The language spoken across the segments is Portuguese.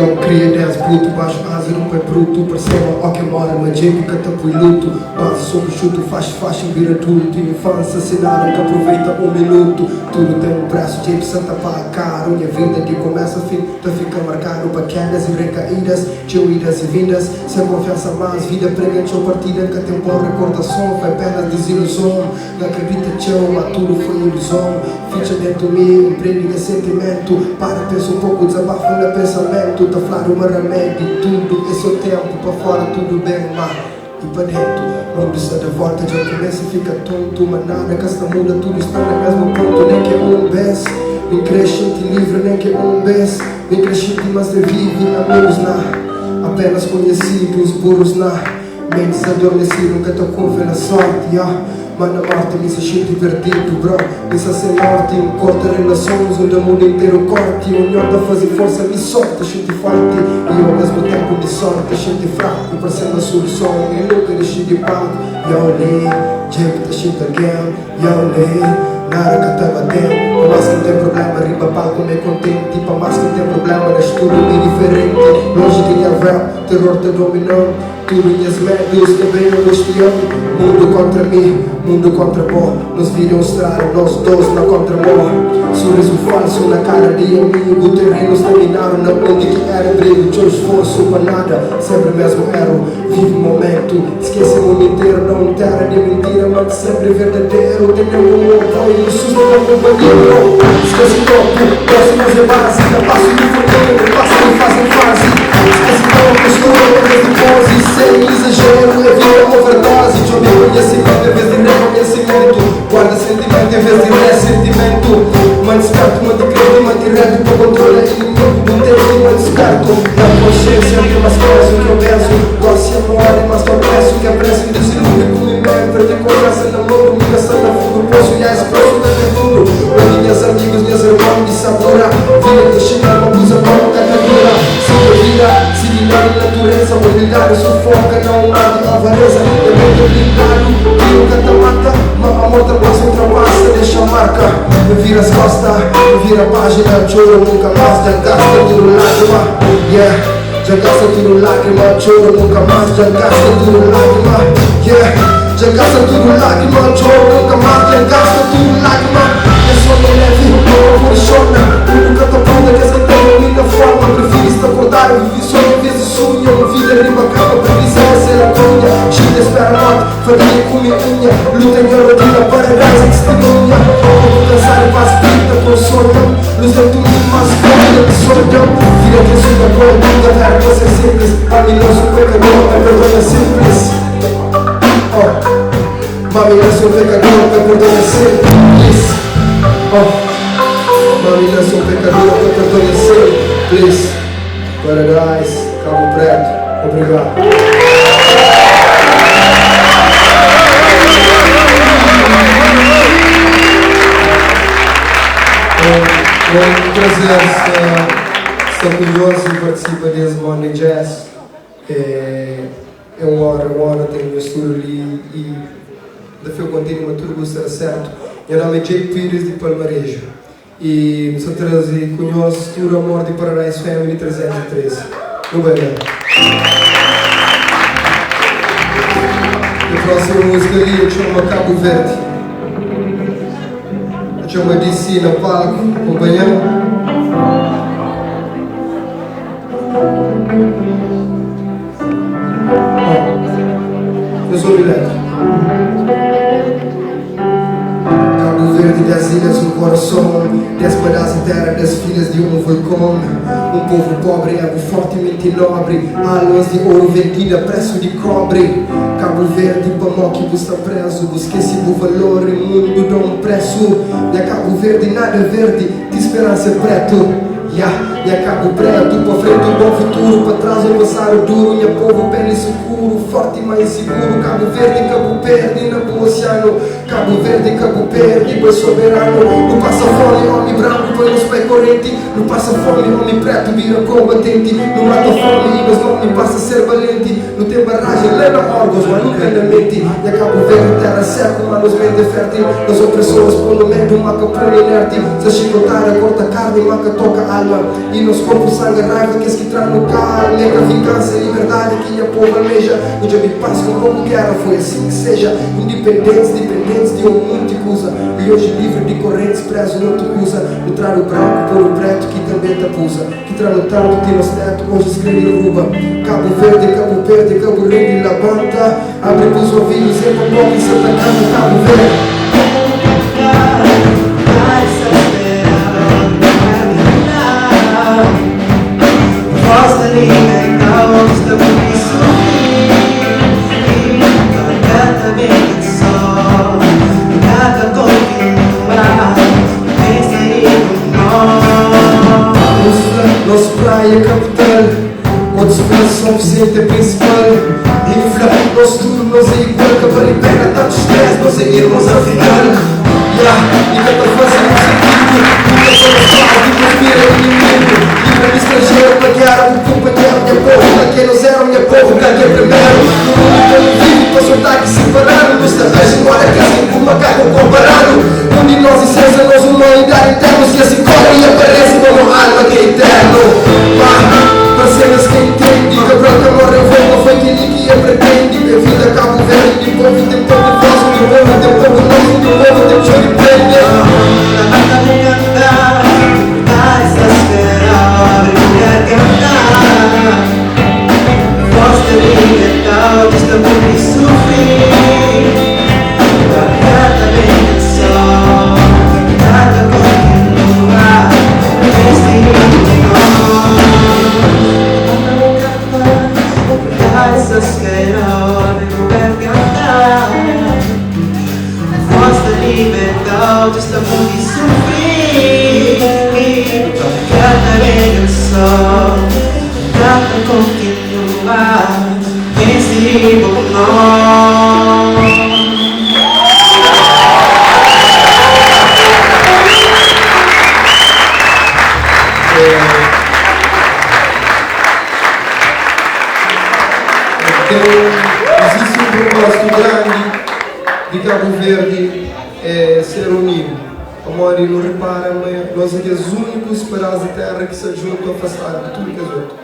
Eu queria 10 bruto, baixo asa, não é bruto. Perceba, ó que mora, mas jeito que tampo e luto. Base sobre chuto, faixa, vira tudo. Infância, cenário que aproveita um minuto. Tudo tem um preço, jeito santa para caro. Minha vida de começo a fim, tá fica marcado para quedas e recaídas, teu idas e vindas. Sem confiança mais, vida prega, teu partida. Que tem boa recordação, vai apenas desilusão. Não acredita, teu, mas tudo foi ilusão. Ficha dentro de mim, empreende de sentimento. Para, pensa um pouco, desabafo no pensamento. Tá claro, uma remédio, tudo. Esse é o tempo, para fora tudo bem, mas e para dentro, mundo está de volta, já começa e fica tonto. Mas nada que esta muda, tudo está no mesmo ponto. Nem que um bes, nem crescente livre, nem que um bes. Nem crescente, mas de vive, amigos na. Apenas conhecidos, burros na. Mentes adormecidos, nunca tocou ver na sorte, Mas na morte me se sente perdido, bro. Pensa sem morte, corta relações onde o mundo inteiro corte. União da fazer força, me solta, sente forte. E ao mesmo tempo me solta, sente fraco. Parecendo a solução, e nunca deixei de palco. Eu olhei, jeito tá sente again. Eu olhei, nada que tá batendo. Por mais que não tem problema, riba palco me contente. Por mais que não tem problema, das tudo bem diferente. Longe de minha rap, terror te dominou. Tudo minhas médios, também eu gosto. Mundo contra mim, mundo contra bom. Nos viram mostrar, nós dois na contramão. Sorriso falso na cara de amigo. Terrenos terminaram na onde que era brilho. Teu esforço para nada, sempre mesmo erro. Vive o momento, esquece o mundo inteiro. Não terra de mentira, mas sempre verdadeiro. Tenho um apoio, susto da companhia. Esquece o corpo, posso fazer base. Passo do futuro, passo de fase em fase. Esquece o corpo, estou desde pose. Sem exagero, é vida overdose. Eu me conhecimento em vez de reconhecimento. Guarda sentimento em vez de ressentimento. Mano esperto, mano crente, mano direto. Para controle inimigo, não tem mano esperto. Na consciência, que mais peso que eu penso. Gosto e amor, mas não peço. Que apreço e desilude com o e-mail. Perdi conversa, namoro, comunicação na fundo. Poço e a expresso da futuro. Minhas amigos, minhas irmãs de sabora. Vida que chega, uma blusa nova, catadura. Siga vida, siga a natureza. Mobilidade, sufoca, não há de avareza. Eu venho blindado, tiro cata-mata. Mas a morte ultrapassa, deixa a marca. Me vira as costas, me vira a página. Choro nunca mais, já gasta tudo lágrima. Yeah, já gasta tudo lágrima. Choro nunca mais, já gasta tudo lágrima. Yeah, já gasta tudo lágrima. Choro nunca mais, já gasta tudo lágrima. Eu sou meu leve, não funciona. Nunca tô pronta, que essa tem a minha forma. Prefiro estar acordado, vivi sonho, vezes sonho. Uma vida rima capa, previsão é ser a tonha. Chile espera a morte, família com minha unha. Luta em rotina para dar a testemunha. Vou cansar e faz pinta com sonho. Luz dentro de mim, mas fome que sonho. Vida que suga com a vida, vera que ser simples. Mami, não sou pecador, a vergonha é simples. Mami, não sou pecador, a vergonha é simples. Mami, não sou pecador, a vergonha é simples. Paradise, Cabo Preto, obrigado. É um prazer estar curioso e participar desse Money Jazz. É uma honra ter um estúdio ali e da fio contínuo, mas tudo gosta certo. Meu nome é Jake Pires de Palmarejo e me sou trazido curioso estúdio Amor de Paradise Family 313. Não vai ver. A próxima música ali chama Cabo Verde. Chama DC no palco, acompanhando. Eu sou o Bilete. Cabo Verde, 10 ilhas no coração, 10 pedaços de terra, 10 filhas de um vulcão. Um povo pobre, ego fortemente nobre. Almas de ouro vendida a preço de cobre. Cabo Verde, Pamoque, está preso. Esqueci o valor, o mundo dá um preço. E a Cabo Verde, nada é verde, de esperança é preto. E a Cabo Preto, para frente um bom futuro, para trás um passado duro. E a povo bem e seguro, forte mas seguro. Cabo Verde, Cabo Verde, na boa oceano. Cabo Verde, Cabo Verde, boi soberano. O passa fome, homem branco, põe nos pés transparente. Não passa fome, homem preto vira combatente. Não mata fome, mas não me passa a ser valente. Não tem barragem, leva órgãos, mas nunca na mente. E acabo vendo terra seca, mas nos mente fértil. As opressões põe no meio, maca põe inerte. Se a chicotar, corta carne, maca toca alma. E nos corpos sangue, raiva que se traz no carro. Nega vingança e liberdade que a povo almeja. Um dia me passo com pouco guerra, foi assim que seja. Independentes, dependentes de um mundo que usa. E hoje livre de correntes, preso não te usa. No traro branco, por o preto que também te acusa. Que traro tanto, tira os teto, hoje escreve e rouba. Cabo Verde, Cabo Rei de Labanta. Abre os ouvidos, entra um pouco e senta a cama, Cabo Verde. Nossa praia capital, outros planos são vicente principal. Infla, nós tudo, nós é igual. Que vale a pena tanto estresse, nós é irmãos afinal. E que tá fazendo sentido. Nunca só nos faz de conspira o inimigo. Livre de estrangeiro, plaquearam o companheiro. Minha povo, daqui não zero, minha povo, daqui é primeiro. No mundo que eu vivo, com sotaque separado. No estratégia, embora que assim com macaco comparado. Um de nós e seus nós humanidade internos. E assim corre e aparece como alma que é eterno. Parceiras que entende, que a branca morre em fogo, foi que ninguém pretende. Minha vida Cabo Verde, de povo tem pouco voz, de povo tem pouco nome, de povo tem choro e prende. Estamos de sofrer, cada vez só para continuar esse bom Existe propósito grande de Cabo Verde. É ser unido. A Mori não repara, mas nós aqui os únicos pedaços de terra que se juntam afastados de tudo que é outro.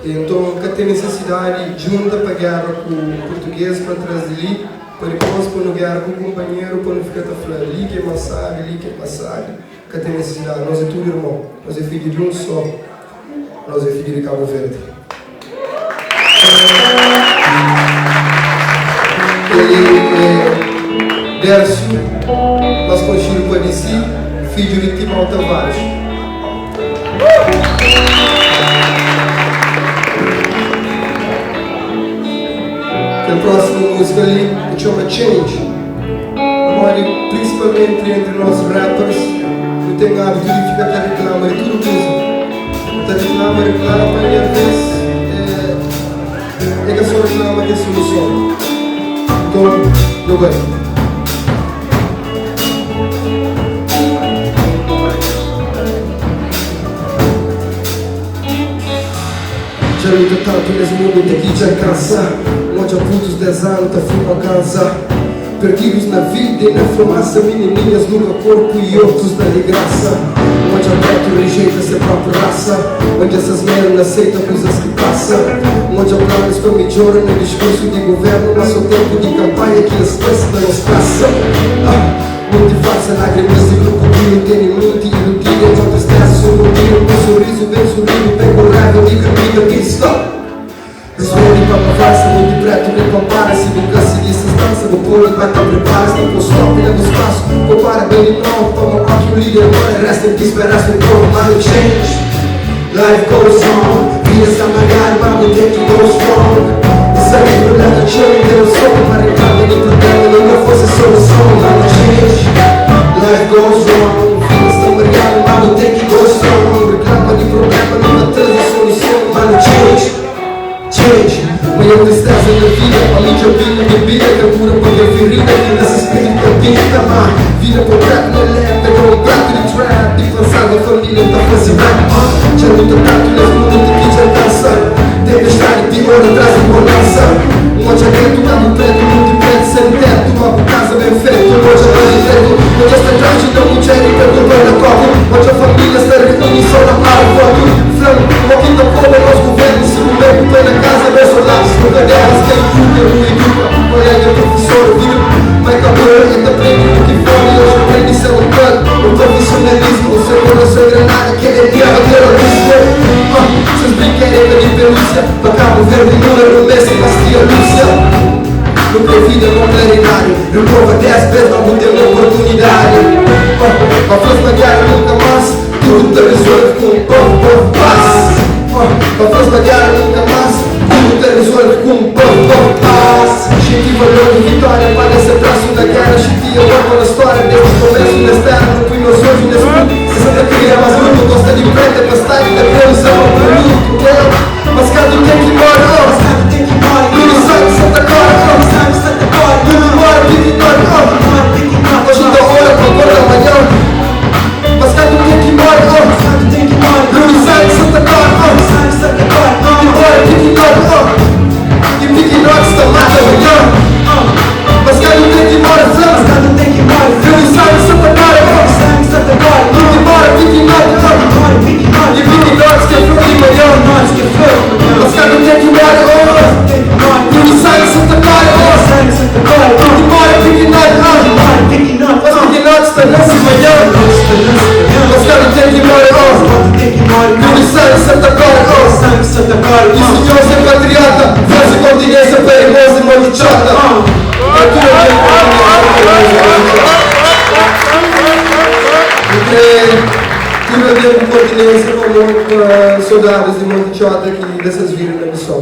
Então, que tem necessidade de junta para guerra com o português para trás de ali, para depois para não guerra com o companheiro, para não ficar falando ali que é massagem, ali que é massagem. Que tem necessidade. Nós é tudo irmão. Nós é filho de um só. Nós é filho de Cabo Verde. Dércio, nós conhecemos o Adessi, filho de Timão Tavares. Que a próxima música ali chama Change. Agora, principalmente entre nós rappers, não tem hábito de ficar até reclamar de tudo música. Até reclama e às vezes é que a sua reclama que é a solução. Então, não vai. Já luta tanto nesse mundo tem que te alcançar. Onde há putos 10 anos, tá fuma cansa. Perdidos na vida e na fumaça, menininhas nunca corpo e outros na graça. Onde a preto rejeita ser própria raça. Onde essas merdas não aceitam coisas que passam. Onde há planos com melhora no discurso de governo. Mas o tempo de campanha que as peças não nos passam. Onde faça lágrimas de crocodilo, tem mente e no dia de tristeza, um tiro, com sorriso bem sorrido, bem com raiva, diga, diga, stop. Responde para a farsa, muito preto, nem compara. Se nunca seguisse as danças, vou pôr e vai te preparar. Se não for stop, olha no espaço, compara bem de novo. Toma rock, o líder agora resta em que esperaste um pouco. Mano, change, life goes on. Vidas a malhar, but we take to go strong. Segue por lá do chão, deu som. Para reclamar de problema, nunca fosse solução. Mano, change, life goes on. Vidas a malhar, but we take to go strong. Reclama de problema, nunca traz a solução. Mano, change. Maior tristeza na vida, a mídia opina, bebida, procura poder ferida, que nessa espírito pinta, mas vira por rap na leve, pegou um prato de trap, e lançado família tá fazendo já luta tanto nesse mundo de que já cansa. Tempestade de ouro traz a bonança. Um monte de dentro, cabo preto, muito preto, sem teto. Uma casa bem feita, um monte de preto. Onde esta traje não me gera e perdão bem na copa. Onde a família se reúne só na para o voto. Frango, uma quinta cova, nós governos. Se o mesmo bem na casa, bem soldados. Nunca guerras, quem educa, não educa. Colega, professor, viu? Vai calor, ainda aprende o que for. E hoje aprende ser um plano. O profissionalismo, o segurança e granada. Que é guerra, terrorismo. Seus brinquedos de pelúcia. Para Cabo Verde, número, Messi, Bastia, Lúcia. Nunca vida com claridade. Reprova 10 vezes, não tem uma oportunidade. A próxima guerra nunca mais. Tudo te resolve com paz. A próxima guerra nunca mais. Tudo te resolve com paz. Chique valor de vitória, parece traço da guerra. Chique eu amo na história, desde o começo nesse terra. No primeiro sonho nesse mundo. 60 cria mais luto, gosta de preta, bastante da previsão. Mas cada um tem que morar. Tudo sangue, Santa Clara. Tudo mora, vitória. Hoje da hora, com a cor da manhã. Mas cada um tem que morar. Tudo sangue, Santa Clara. Tudo mora, vitória. E Pique Norte está mata amanhã. Mas cada um tem que morar. Tudo sangue, Santa Clara. Tudo mora, Pique Norte. E Pique Norte que é frio de manhã. Mas cada um tem que morar. Tudo sangue, Santa Clara. Tudo mora, Pique Norte. Mas Pique Norte está nessa manhã. Mas cada um tem que morar. Tudo sangue, Santa Clara. E o senhor ser patriota, faz a continência perigosa e muito chata. É tudo a ver com continência com saudades de muito chata aqui dessas vidas na missão.